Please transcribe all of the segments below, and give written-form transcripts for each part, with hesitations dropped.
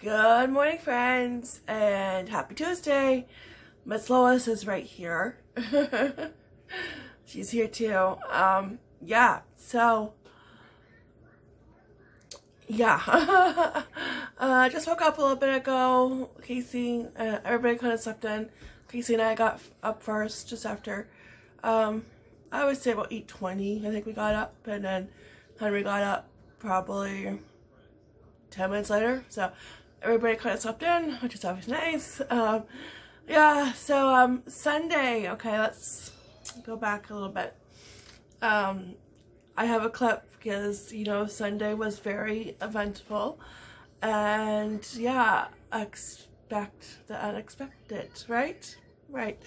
Good morning, friends, and happy Tuesday. Miss Lois is right here. She's here too. Yeah, just woke up a little bit ago. Casey, everybody kind of slept in. Casey and I got up first just after, I would say about 8:20. I think we got up, and then Henry got up probably 10 minutes later. So everybody kind of slept in, which is always nice. Sunday, okay, let's go back a little bit. I have a clip because, Sunday was very eventful, and yeah, expect the unexpected, right? Right.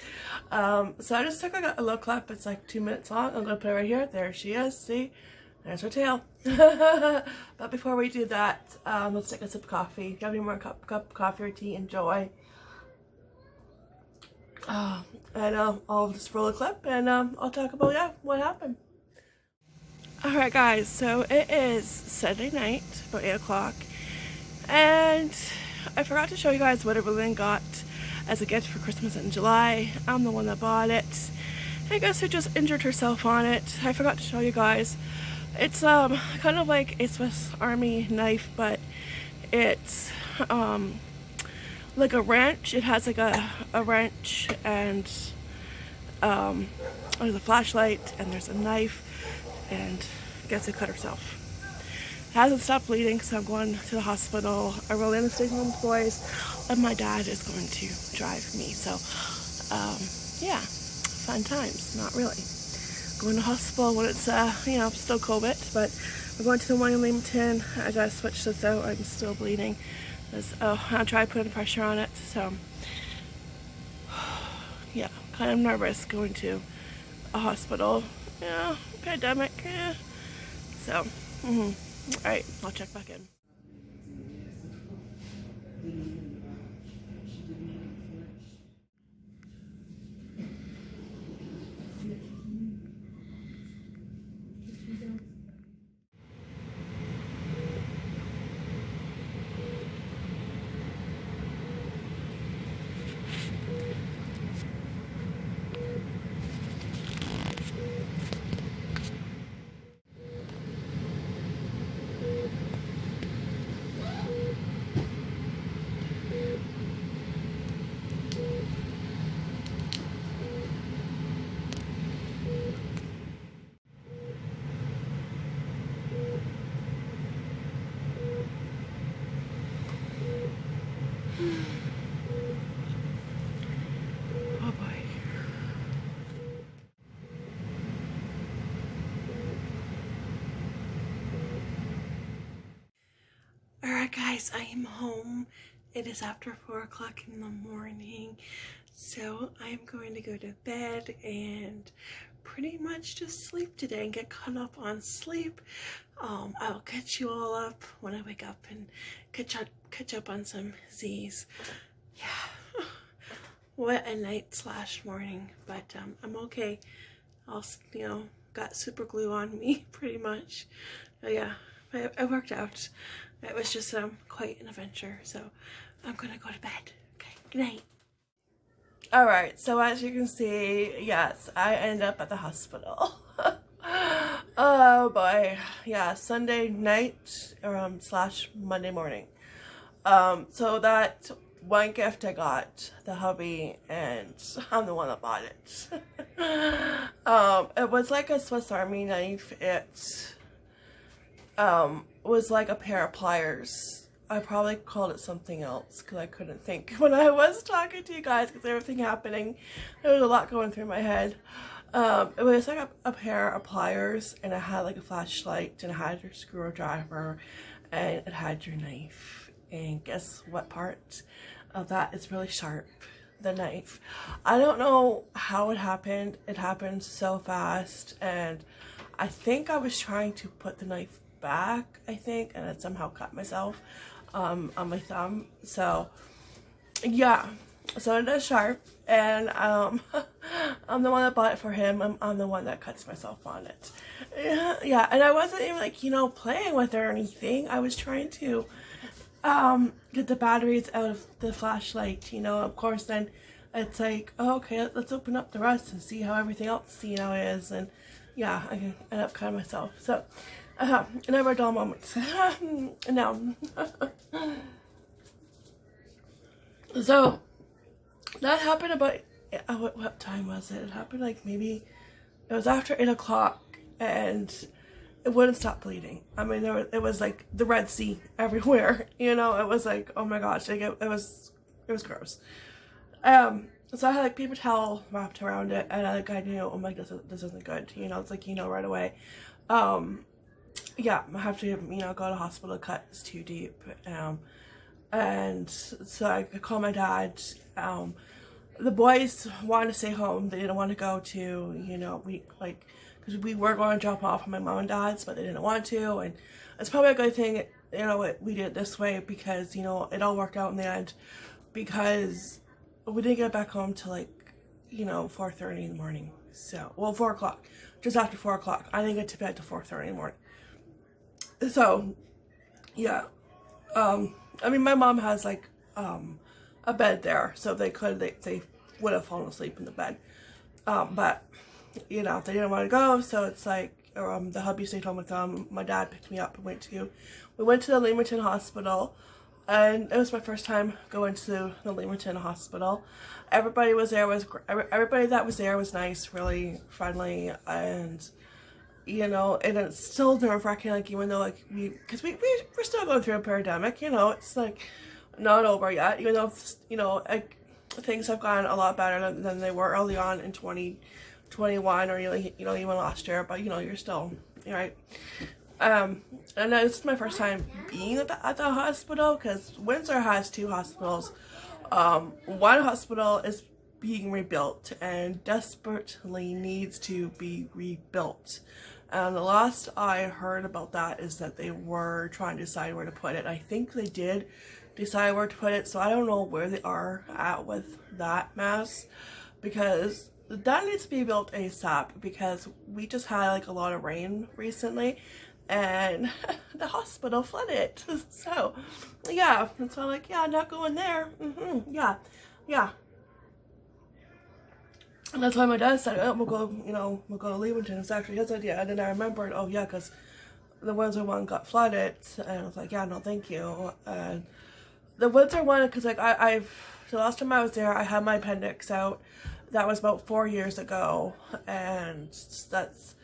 So I just took a little clip. It's like 2 minutes long. I'm gonna put it right here. There she is. See? There's her tail. But before we do that, let's take a sip of coffee. If you have any more cup of coffee or tea, enjoy. I'll just roll a clip and I'll talk about what happened. Alright guys, so it is Sunday night, about 8 o'clock, and I forgot to show you guys what Aurelien got as a gift for Christmas in July. I'm the one that bought it. I guess she just injured herself on it. I forgot to show you guys. It's kind of like a Swiss Army knife, but it's like a wrench. It has like a wrench, and there's a flashlight, and there's a knife, and I guess it cut herself. It hasn't stopped bleeding, so I'm going to the hospital. Aurelien is staying home with the boys, and my dad is going to drive me. So yeah, fun times. Not really. Going to hospital when it's still COVID, but we're going to the one in Leamington. I gotta switch this out. I'm still bleeding. I'll try putting pressure on it. So yeah, kind of nervous going to a hospital. Yeah, pandemic. Yeah. So all right, I'll check back in. Oh boy. Alright guys, I am home. It is after 4 o'clock in the morning. So I am going to go to bed and pretty much just sleep today and get caught up on sleep. I'll catch you all up when I wake up and catch up on some Z's. Yeah. What a night / morning, but I'm okay. I'll got super glue on me pretty much. Yeah, I worked out. It was just quite an adventure, so I'm gonna go to bed. Okay, good night. Alright, so as you can see, yes, I ended up at the hospital. Oh boy, yeah, Sunday night / Monday morning. So that one gift I got, the hubby, and I'm the one that bought it. It was like a Swiss Army knife. It was like a pair of pliers. I probably called it something else because I couldn't think when I was talking to you guys because everything happening. There was a lot going through my head. It was like a pair of pliers, and it had like a flashlight, and it had your screwdriver, and it had your knife. And guess what part of that is really sharp? The knife. I don't know how it happened. It happened so fast, and I think I was trying to put the knife back, and it somehow cut myself on my thumb. So yeah, so it is sharp, and I'm the one that bought it for him. I'm the one that cuts myself on it. Yeah, and I wasn't even playing with it or anything. I was trying to get the batteries out of the flashlight, you know. Of course, then it's like, oh, okay, let's open up the rest and see how everything else, you know, is. And yeah, I can end up cutting myself. So, never dull moments. No. So, that happened about, what time was it? It happened like maybe, it was after 8 o'clock, and it wouldn't stop bleeding. I mean, it was like the Red Sea everywhere, you know. It was like, oh my gosh, like it was gross. So I had like paper towel wrapped around it, and I knew, oh my, this isn't good, you know. It's like, you know, right away. Yeah, I have to, you know, go to hospital, cut is too deep. And so I called my dad. The boys wanted to stay home. They didn't want to go to, you know, because we were going to drop off at my mom and dad's, but they didn't want to. And it's probably a good thing, you know, we did it this way, because, you know, it all worked out in the end, because we didn't get back home till like, you know, 4:30 in the morning. So, well, 4 o'clock, just after 4 o'clock. I didn't get to bed till 4:30 in the morning. So, yeah. I mean, my mom has like, a bed there, so they would have fallen asleep in the bed. But, you know, they didn't want to go, so it's like, the hubby stayed home with them. My dad picked me up and we went to the Leamington Hospital, and it was my first time going to the Leamington Hospital. Everybody that was there was nice, really friendly, and, you know, and it's still nerve-wracking, like, even though, like, because we're still going through a pandemic, you know. It's like not over yet, even though, you know, like, things have gotten a lot better than they were early on in 2021, or, you know, even last year. But, you know, you're still, right? And this is my first time being at the hospital, because Windsor has 2 hospitals. One hospital is being rebuilt and desperately needs to be rebuilt. And the last I heard about that is that they were trying to decide where to put it. I think they did decide where to put it, so I don't know where they are at with that mess, because that needs to be built ASAP, because we just had like a lot of rain recently, and the hospital flooded. So yeah, and so I'm like, yeah, not going there. Yeah. And that's why my dad said, oh, we'll go to Leamington. It's actually his idea. And then I remembered, oh yeah, because the Windsor one got flooded, and I was like, yeah, no, thank you. And the Windsor one, because like the last time I was there, I had my appendix out. That was about 4 years ago, and that's,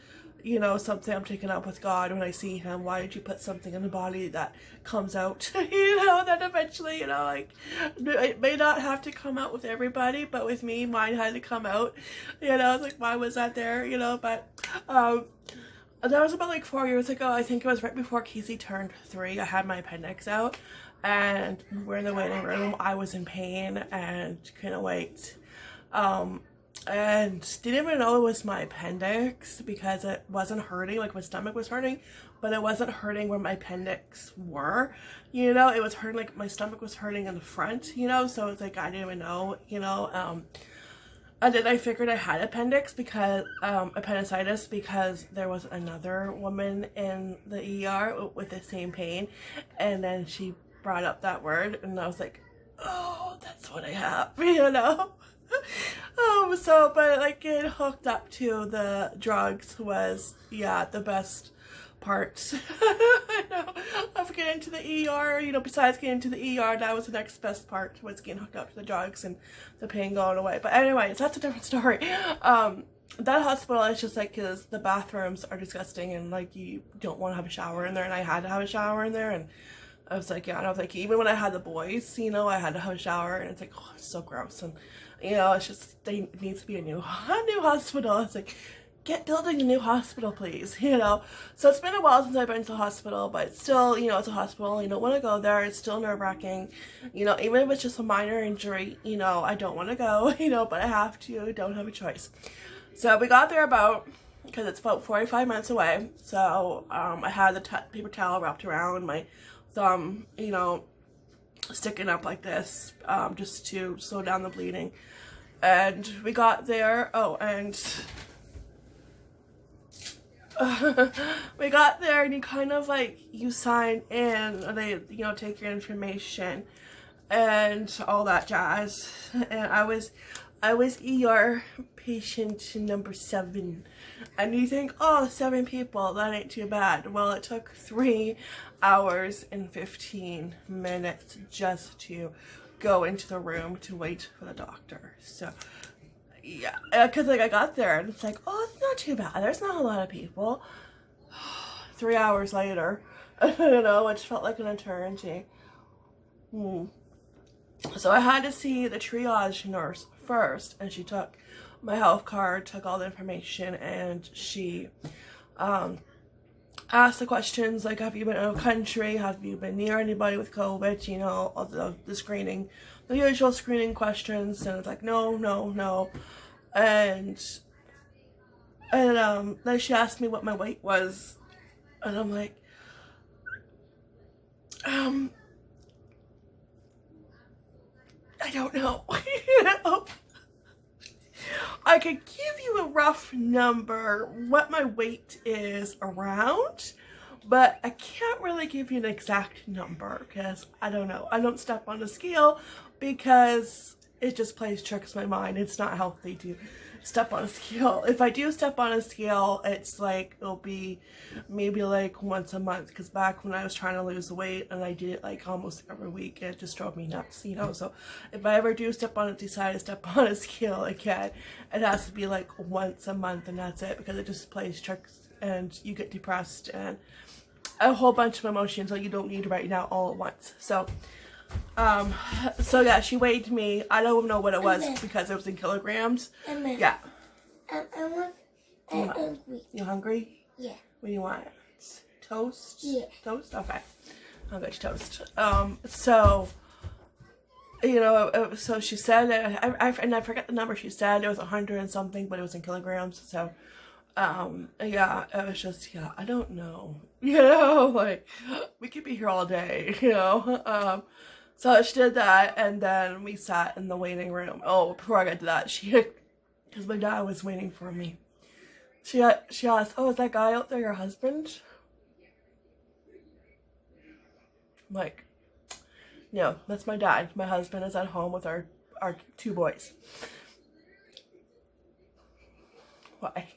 you know, something I'm taking up with God when I see him. Why did you put something in the body that comes out? You know, that eventually, you know, like, it may not have to come out with everybody, but with me, mine had to come out. You know, it's like, why was that there? You know, but that was about like 4 years ago. I think it was right before Casey turned 3. I had my appendix out, and we're in the waiting room. I was in pain and couldn't wait. And didn't even know it was my appendix, because it wasn't hurting. Like, my stomach was hurting, but it wasn't hurting where my appendix were, you know. It was hurting, like, my stomach was hurting in the front, you know. So it's like, I didn't even know, you know. And then I figured I had appendicitis, because there was another woman in the ER with the same pain, and then she brought up that word, and I was like, oh, that's what I have, you know. But like, getting hooked up to the drugs was, yeah, the best part. I know, of getting to the ER, you know. Besides getting to the ER, that was the next best part, was getting hooked up to the drugs and the pain going away. But anyways, that's a different story. That hospital is just like, because the bathrooms are disgusting, and like, you don't want to have a shower in there, and I had to have a shower in there, and I was like, yeah, and I was like, even when I had the boys, you know, I had to have a shower, and it's like, oh, it's so gross. And, you know, it's just, it needs to be a new hospital. It's like, get building a new hospital, please, you know. So it's been a while since I've been to the hospital, but still, you know, it's a hospital. You don't want to go there. It's still nerve-wracking, you know. Even if it's just a minor injury, you know, I don't want to go, you know, but I have to. Don't have a choice. So we got there because it's about 45 minutes away. So I had the paper towel wrapped around my thumb, you know, sticking up like this, just to slow down the bleeding. And we got there. Oh, and we got there and you kind of like, you sign in, and they, you know, take your information and all that jazz. And I was ER patient number 7. And you think, oh, 7 people, that ain't too bad. Well, it took 3 hours and 15 minutes just to go into the room to wait for the doctor. So yeah, because like I got there and it's like, oh, it's not too bad, there's not a lot of people. 3 hours later, you know, which felt like an eternity. So I had to see the triage nurse first, and she took my health card, took all the information, and she asked the questions like, have you been out of country, have you been near anybody with COVID, you know, all the screening, the usual screening questions. And it's like, no, no, no. And then she asked me what my weight was, and I'm like, I don't know. You know? I could give you a rough number, what my weight is around, but I can't really give you an exact number because I don't know. I don't step on a scale because it just plays tricks my mind. It's not healthy to step on a scale. If I do step on a scale, it's like, it'll be maybe like once a month, because back when I was trying to lose weight and I did it like almost every week, it just drove me nuts, you know. So if I ever do decide to step on a scale again, it has to be like once a month, and that's it, because it just plays tricks and you get depressed and a whole bunch of emotions that you don't need right now all at once. So yeah, she weighed me. I don't know what it was because it was in kilograms. Yeah. I'm hungry. You hungry? Yeah. What do you want? Toast? Yeah. Toast? Okay. I'll get you toast. So, you know, so she said, and I forget the number she said. It was 100 and something, but it was in kilograms. So, yeah, it was just, yeah, I don't know. You know, like, we could be here all day, you know. So she did that, and then we sat in the waiting room. Oh, before I got to that, because my dad was waiting for me. She asked, oh, is that guy out there your husband? I'm like, no, that's my dad. My husband is at home with our 2 boys. Why?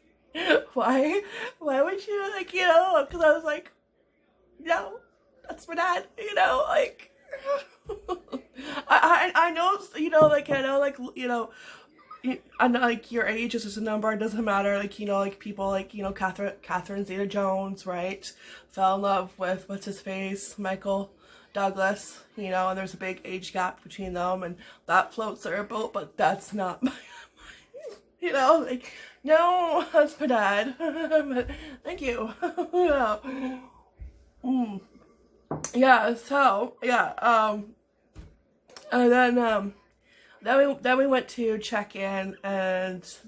Why would you, like, you know, because I was like, no, that's my dad, you know, like, I know, you know, like, I know, like, you know, I know, like, your age is just a number, it doesn't matter, like, you know, like, people, like, you know, Catherine Zeta-Jones, right, fell in love with, what's his face, Michael Douglas, you know, and there's a big age gap between them, and that floats their boat, but that's not my, you know, like, no, that's my dad, but thank you, you know. Yeah, so, yeah, and then we went to check in, and it's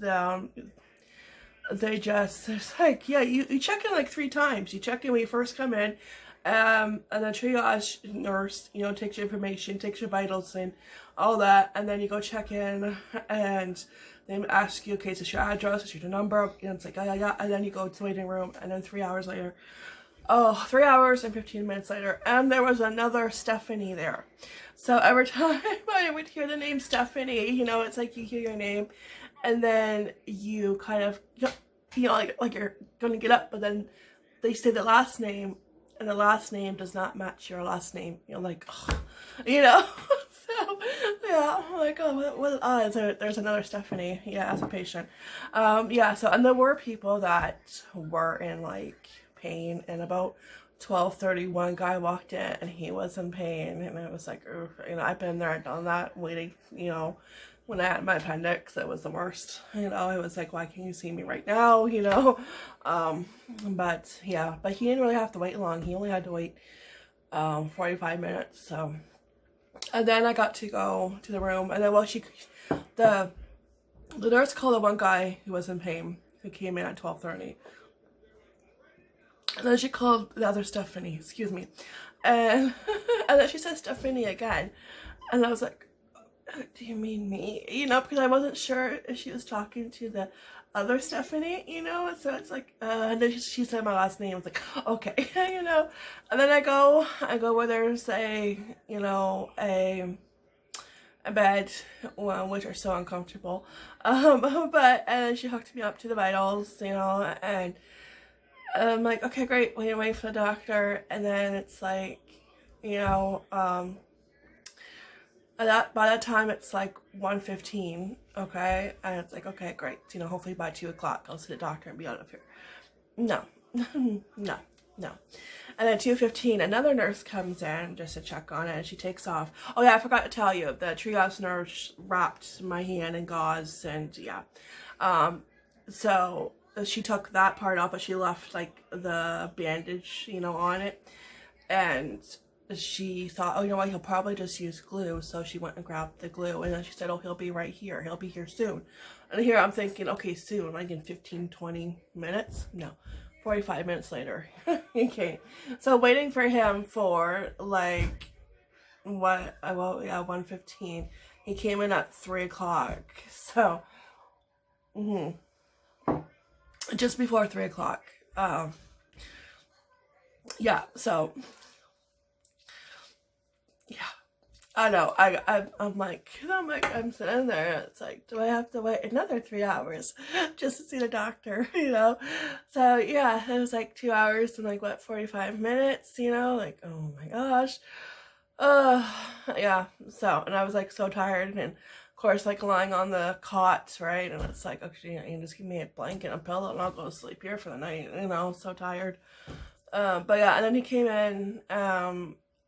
like, yeah, you check in like 3 times. You check in when you first come in, and then triage nurse, you know, takes your information, takes your vitals and all that, and then you go check in, and they ask you, okay, is this your address, is your number, and it's like, yeah, and then you go to the waiting room, and then 3 hours later, 3 hours and 15 minutes later, and there was another Stephanie there. So every time I would hear the name Stephanie, you know, it's like you hear your name, and then you kind of, you know, like you're gonna get up, but then they say the last name, and the last name does not match your last name. You're like, ugh, you know. So yeah, I'm like, oh, what odds? There's another Stephanie, yeah, as a patient. Yeah. So, and there were people that were in like pain, and about 12:30 one guy walked in and he was in pain, and it was like, you know, I've been there, I've done that, waiting, you know, when I had my appendix, it was the worst, you know. It was like, why can't you see me right now, you know. But yeah, but he didn't really have to wait long. He only had to wait 45 minutes. So, and then I got to go to the room, and then the nurse called the one guy who was in pain, who came in at 12:30. And then she called the other Stephanie, excuse me, and and then she said Stephanie again, and I was like, do you mean me? You know, because I wasn't sure if she was talking to the other Stephanie, you know, so it's like, and then she said my last name. I was like, okay, you know, and then I go where there's a, you know, a bed, well, which are so uncomfortable, but, and then she hooked me up to the vitals, you know, and I'm like, okay, great, wait for the doctor, and then it's like, you know, by that time it's like 1:15, okay, and it's like, okay, great, you know, hopefully by 2 o'clock I'll see the doctor and be out of here. No, no. And then 2:15, another nurse comes in just to check on it, and she takes off. Oh yeah, I forgot to tell you, the triage nurse wrapped my hand in gauze, and yeah, so she took that part off, but she left like the bandage, you know, on it, and she thought, oh, you know what, he'll probably just use glue, so she went and grabbed the glue, and then she said, oh, he'll be right here, he'll be here soon. And here I'm thinking, okay, soon, like in 15-20 minutes? No, 45 minutes later. Okay, so waiting for him for like what, well, yeah, 1:15. He came in at 3 o'clock, so just before 3 o'clock. Yeah, so yeah, I know. I'm sitting there. It's like, do I have to wait another 3 hours just to see the doctor? You know. So yeah, it was like 2 hours and like what, 45 minutes. You know, like, oh my gosh. Yeah. So, and I was like so tired, and of course like lying on the cot, right? And it's like, okay, you can just give me a blanket and a pillow, and I'll go to sleep here for the night. You know, so tired. But yeah, and then he came in.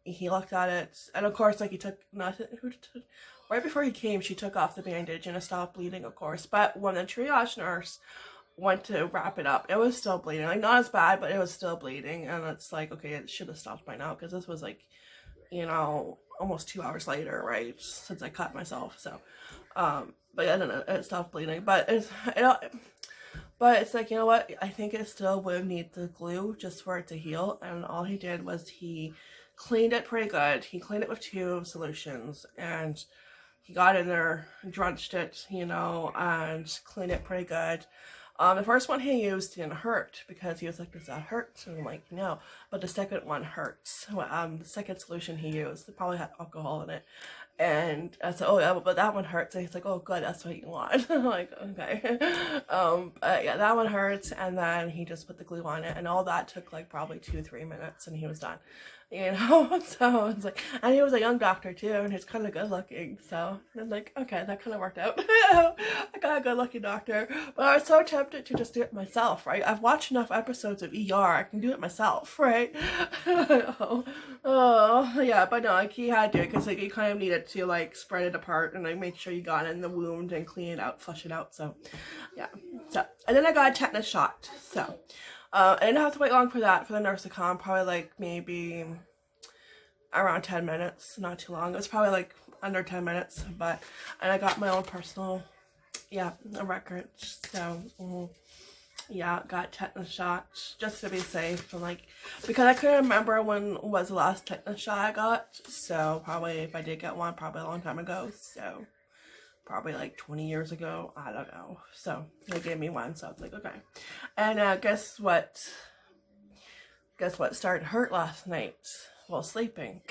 He looked at it, and of course, like, he took right before he came, she took off the bandage and it stopped bleeding, of course. But when the triage nurse went to wrap it up, it was still bleeding. Like, not as bad, but it was still bleeding. And it's like, okay, it should have stopped by now, because this was like, you know, almost 2 hours later, right, since I cut myself. So but yeah, no, it stopped bleeding. But it's like, you know what, I think it still would need the glue just for it to heal. And all he did was he cleaned it pretty good. He cleaned it with 2 solutions, and he got in there, drenched it, you know, and cleaned it pretty good. The first one he used didn't hurt, because he was like, does that hurt? And I'm like, no. But the second one hurts. The second solution he used, it probably had alcohol in it. And I said, oh yeah, but that one hurts. And he's like, oh good, that's what you want. I'm like, okay. But yeah, that one hurts. And then he just put the glue on it, and all that took like probably 2-3 minutes, and he was done. You know, so it's like, and he was a young doctor too, and he's kind of good looking, so I'm like, okay, that kind of worked out. I got a good looking doctor, but I was so tempted to just do it myself, right? I've watched enough episodes of ER, I can do it myself, right? Oh, yeah, but no, like, he had to, because like, you kind of needed to like spread it apart and like make sure you got in the wound and clean it out, flush it out. So yeah, so, and then I got a tetanus shot. So I didn't have to wait long for that, for the nurse to come. Probably like maybe around 10 minutes, not too long. It was probably like under 10 minutes, and I got my own personal, yeah, record. So yeah, got tetanus shots just to be safe, and like, because I couldn't remember when was the last tetanus shot I got. So probably, if I did get one, probably a long time ago. So probably like 20 years ago, I don't know. So they gave me one, so I was like, okay. And guess what started to hurt last night while sleeping?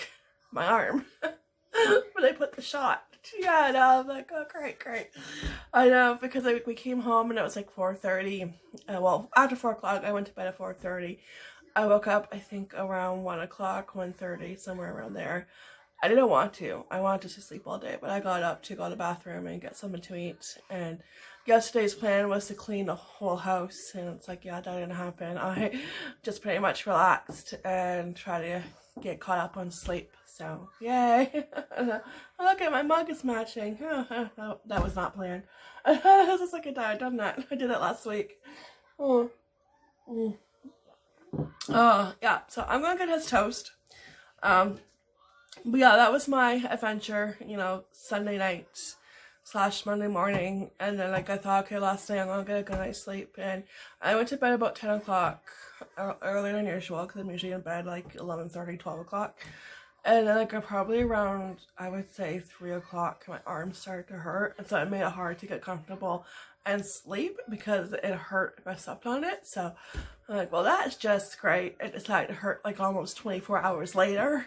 My arm. When I put the shot. Yeah, and I was like, oh, great. I know, because we came home and it was like 4:30. Well, after 4 o'clock, I went to bed at 4:30. I woke up, I think, around 1 o'clock, 1:30, somewhere around there. I didn't want to. I wanted to sleep all day, but I got up to go to the bathroom and get something to eat. And yesterday's plan was to clean the whole house, and it's like, yeah, that didn't happen. I just pretty much relaxed and tried to get caught up on sleep. So, yay. Look at my mug is matching. That was not planned. This is the second time I've done that. I did it last week. Yeah, so I'm gonna get his toast. But yeah, that was my adventure, you know, Sunday night / Monday morning. And then, like, I thought, okay, last night I'm gonna get a good night's sleep. And I went to bed about 10 o'clock, earlier than usual, because I'm usually in bed like 11:30, 12 o'clock. And then like probably around, I would say 3 o'clock, my arms started to hurt, and so it made it hard to get comfortable and sleep because it hurt if I slept on it. So I'm like, well, that's just great. It decided to hurt like almost 24 hours later.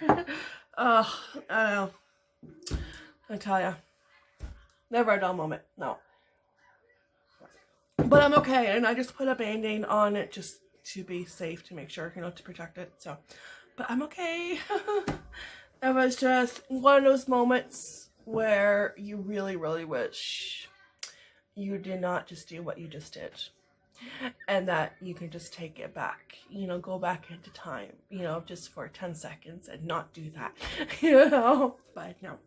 I know. I tell ya, never a dull moment. No. But I'm okay, and I just put a band-aid on it just to be safe, to make sure, you know, to protect it. So, but I'm okay. It was just one of those moments where you really, really wish you did not just do what you just did, and that you can just take it back, you know, go back into time, you know, just for 10 seconds and not do that, you know. But no,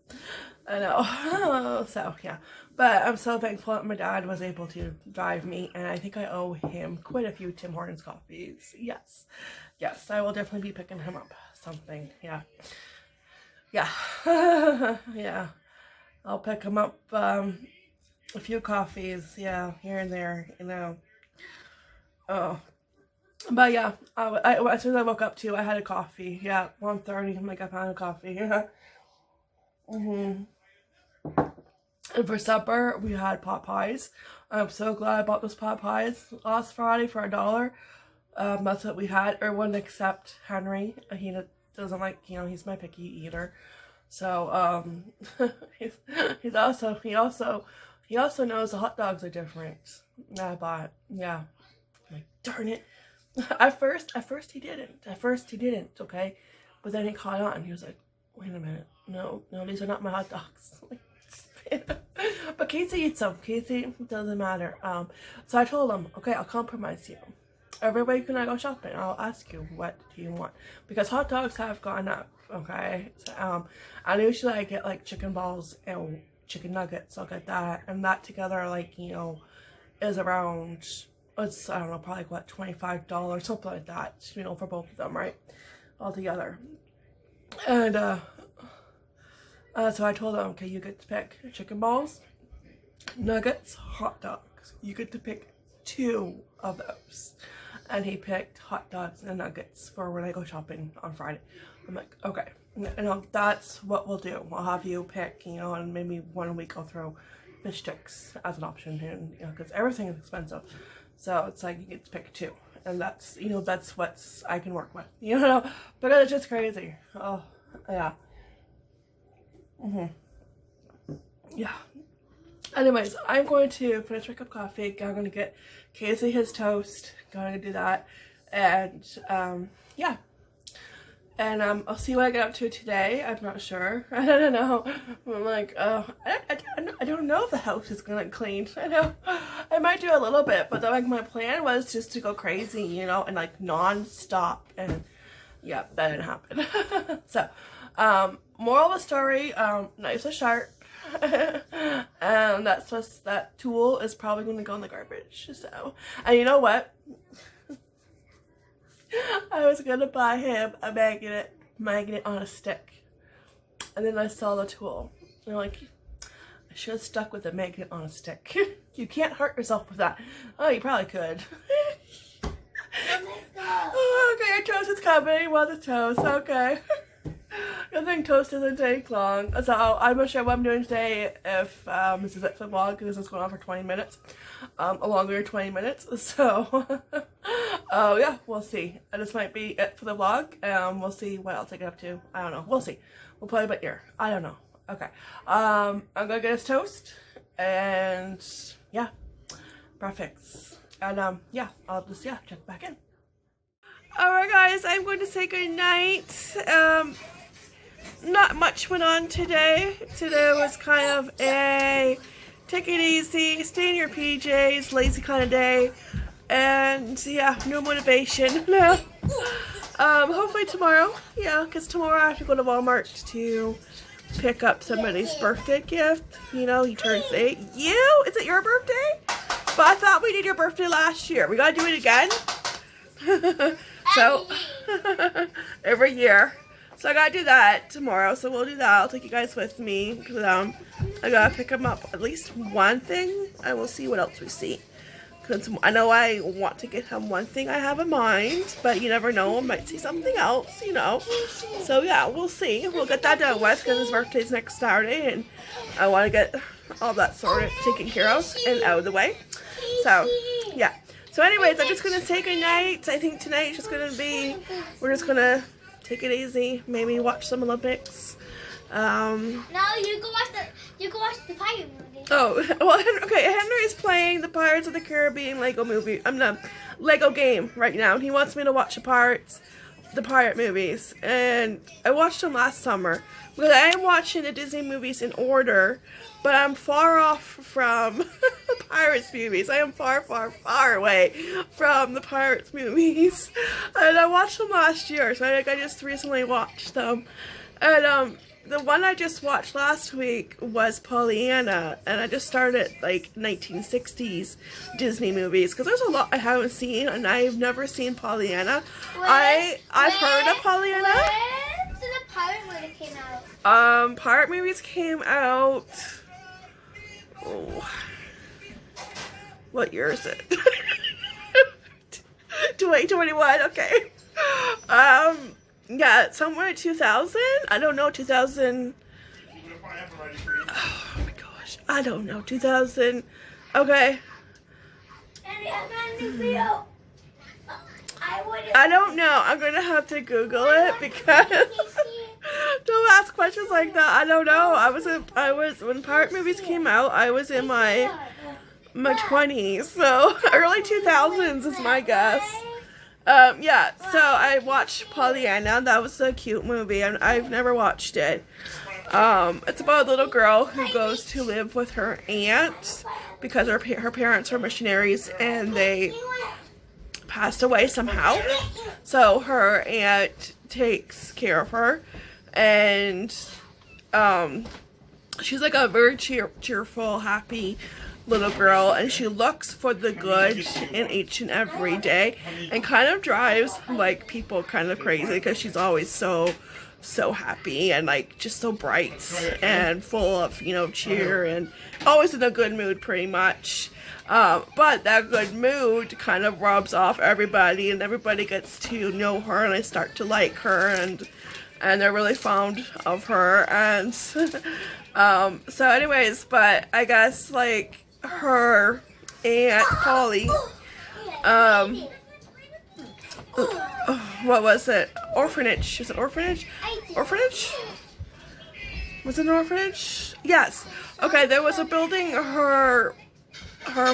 I know. So yeah, but I'm so thankful that my dad was able to drive me, and I think I owe him quite a few Tim Hortons coffees. Yes, I will definitely be picking him up something. Yeah. Yeah, I'll pick him up a few coffees, yeah, here and there, you know. Oh, but yeah, as soon as I woke up too, I had a coffee. Yeah, 1:30, I'm like, I found a coffee. Yeah. And for supper, we had pot pies. I'm so glad I bought those pot pies last Friday for $1. That's what we had. Everyone except Henry. He doesn't like, you know, he's my picky eater. So he also knows the hot dogs are different. I bought, yeah. I'm like, darn it. At first he didn't, okay? But then he caught on. He was like, wait a minute. No, these are not my hot dogs. But Casey eats them. Casey, doesn't matter. So I told him, okay, I'll compromise you. Every week when I go shopping, I'll ask you, what do you want? Because hot dogs have gone up, okay? So, and usually I get like chicken balls and chicken nuggets. I'll get that, and that together, like, you know, is around, it's, I don't know, probably what, $25, something like that, you know, for both of them, right? All together. And so I told him, okay, you get to pick chicken balls, nuggets, hot dogs. You get to pick 2 of those. And he picked hot dogs and nuggets for when I go shopping on Friday. I'm like, okay, you know, that's what we'll do. We'll have you pick, you know, and maybe 1 week I'll throw fish sticks as an option, and, you know, because everything is expensive. So it's like you get to pick 2, and that's, you know, that's what I can work with, you know, because it's just crazy. Oh, yeah. Yeah. Anyways, I'm going to finish my cup of coffee. I'm going to get Casey his toast. Going to do that. And, yeah. And, I'll see what I get up to today. I'm not sure. I don't know. I'm like, I don't know if the house is going to clean. I know. I might do a little bit, but like my plan was just to go crazy, you know, and like non-stop. And, yeah, that didn't happen. So, moral of the story, knives are sharp. And that tool is probably going to go in the garbage. So, and you know what? I was going to buy him a magnet on a stick. And then I saw the tool. And I'm like, I should have stuck with a magnet on a stick. You can't hurt yourself with that. Oh, you probably could. Oh, okay, your toast is coming. You want the toast. Okay. I think toast doesn't take long. So I'm not sure what I'm doing today, if this is it for the vlog, because this is going on for 20 minutes. A longer 20 minutes. So yeah, we'll see. This might be it for the vlog. We'll see what else I get up to. I don't know. We'll see. We'll play by ear. I don't know. Okay. I'm gonna get his toast, and yeah, perfect. And yeah, I'll just check back in. Alright guys, I'm going to say good night. Not much went on today. Today was kind of a take it easy, stay in your PJs, lazy kind of day. And yeah, no motivation. No. Hopefully tomorrow, because tomorrow I have to go to Walmart to pick up somebody's birthday gift. You know, he turns 8. Is it your birthday? But I thought we did your birthday last year. We gotta do it again. So every year. So I gotta do that tomorrow. So we'll do that. I'll take you guys with me, because I gotta pick them up at least one thing, and we'll see what else we see. Because I know I want to get him one thing I have in mind, but you never know, I might see something else, you know. So yeah, we'll see. We'll get that done with because his birthday's next Saturday, and I want to get all that sorted, taken care of, and out of the way. So yeah. So anyways, I'm just going to say goodnight. I think tonight's just going to be, we're just going to take it easy, maybe watch some Olympics. No, you go watch the pirate movie. Oh, well, okay, Henry's playing the Pirates of the Caribbean Lego movie. I'm not Lego game right now. And he wants me to watch the pirate movies. And I watched them last summer. Because I am watching the Disney movies in order, but I'm far off from the Pirates movies. I am far, far, far away from the Pirates movies. And I watched them last year, so I just recently watched them. And the one I just watched last week was Pollyanna, and I just started like 1960s Disney movies because there's a lot I haven't seen, and I've never seen Pollyanna. I've heard of Pollyanna. When did the pirate movie came out? Pirate movies came out. Oh, what year is it? 2021. Okay. Yeah, somewhere in 2000. I don't know, 2000. Oh my gosh, I don't know, 2000. Okay. I don't know. I'm gonna have to Google it because don't ask questions like that. I don't know. I was when pirate movies came out. I was in my 20s, so early 2000s is my guess. Yeah, so I watched Pollyanna. That was a cute movie, and I've never watched it. It's about a little girl who goes to live with her aunt because her parents are missionaries and they passed away somehow. So her aunt takes care of her, and she's like a very cheerful, happy little girl, and she looks for the good in each and every day and kind of drives like people kind of crazy because she's always so happy and like just so bright and full of, you know, cheer and always in a good mood pretty much. But that good mood kind of rubs off everybody, and everybody gets to know her and they start to like her, and they're really fond of her. And so anyways, but I guess like her Aunt Polly, what was it? Orphanage. Was it orphanage? Orphanage? Was it an orphanage? Yes. Okay, there was a building her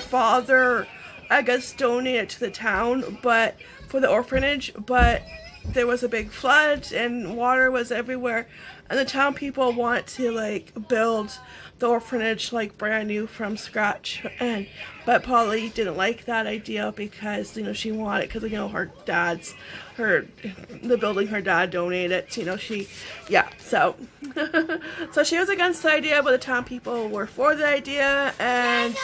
father, I guess, donated to the town, but for the orphanage, but there was a big flood and water was everywhere, and the town people want to like build the orphanage like brand new from scratch, but Polly didn't like that idea because, you know, she wanted, because, you know, the building her dad donated, you know, so so she was against the idea, but the town people were for the idea, and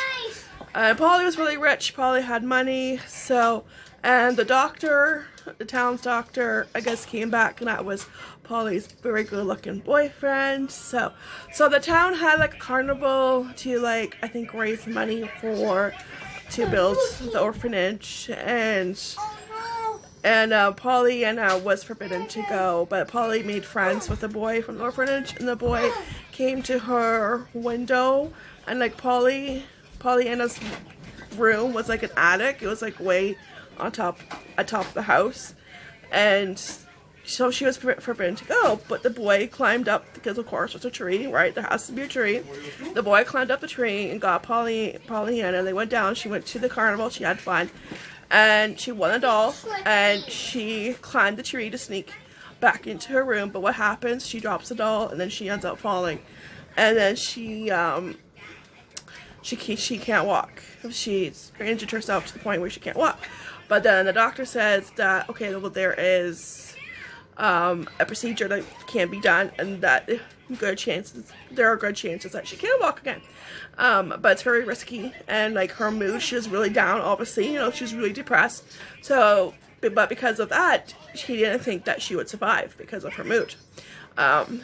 Polly was really rich. Polly had money, so, and the town's doctor, I guess, came back, and that was Polly's very good-looking boyfriend. So the town had like a carnival to like, I think, raise money to build the orphanage, and Pollyanna was forbidden to go, but Polly made friends with the boy from the orphanage, and the boy came to her window, and like Pollyanna's room was like an attic. It was like way atop the house, and so she was forbidden to go, but the boy climbed up, because of course it's a tree, right? There has to be a tree. The boy climbed up the tree and got Pollyanna. They went down. She went to the carnival. She had fun, and she won a doll, and she climbed the tree to sneak back into her room. But what happens? She drops the doll, and then she ends up falling, and then she can't walk. She's injured herself to the point where she can't walk. But then the doctor says that, okay, well, there is a procedure that can be done, and that there are good chances that she can walk again. But it's very risky, and like her mood, she was really down, obviously, you know, she's really depressed. So, but because of that, she didn't think that she would survive because of her mood.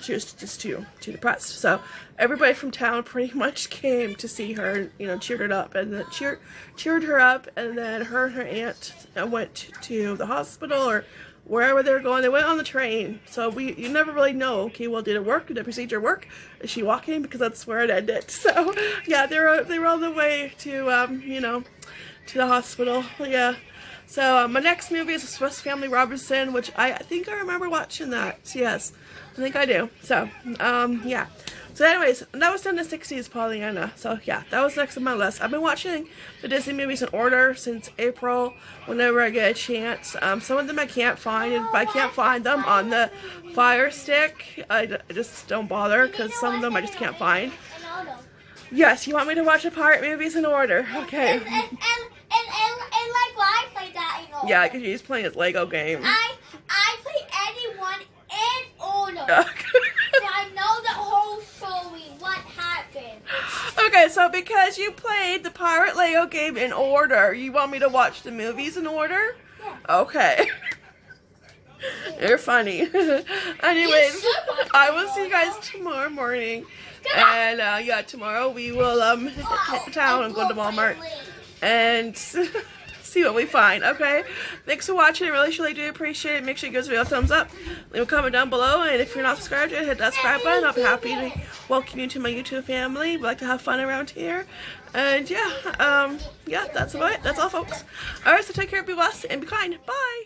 She was just too depressed. So everybody from town pretty much came to see her, you know, cheered her up, and then cheered her up, and then her and her aunt went to the hospital or wherever they were going. They went on the train, so you never really know. Okay, well, did it work? Did the procedure work? Is she walking? Because that's where it ended. So yeah, they were on the way to you know, to the hospital. Yeah. So my next movie is Swiss Family Robinson, which I think I remember watching that. Yes, I think I do. So yeah. So anyways, that was done in the 60s, Pollyanna. So yeah, that was next on my list. I've been watching the Disney movies in order since April, whenever I get a chance. Some of them I can't find, and if I can't find them on the Fire Stick, I just don't bother, because some of them I just can't find. Yes, you want me to watch the pirate movies in order? Okay. And like why I play that in order? Yeah, because you're just playing his Lego game. I play anyone in order. So I know the whole story, what happened. Okay, so because you played the pirate Lego game in order, you want me to watch the movies in order? Yeah. Okay. You're funny. Anyways, I will see you guys tomorrow morning. And yeah, tomorrow we will hit the town and go to Walmart and see what we find. Okay, thanks for watching. I really do appreciate it. Make sure you give this video a thumbs up, leave a comment down below, and if you're not subscribed yet, hit that subscribe button. I'll be happy to welcome you to my YouTube family. We like to have fun around here. And yeah, yeah, that's about it. That's all, folks. Alright, so take care, be blessed, and be kind. Bye.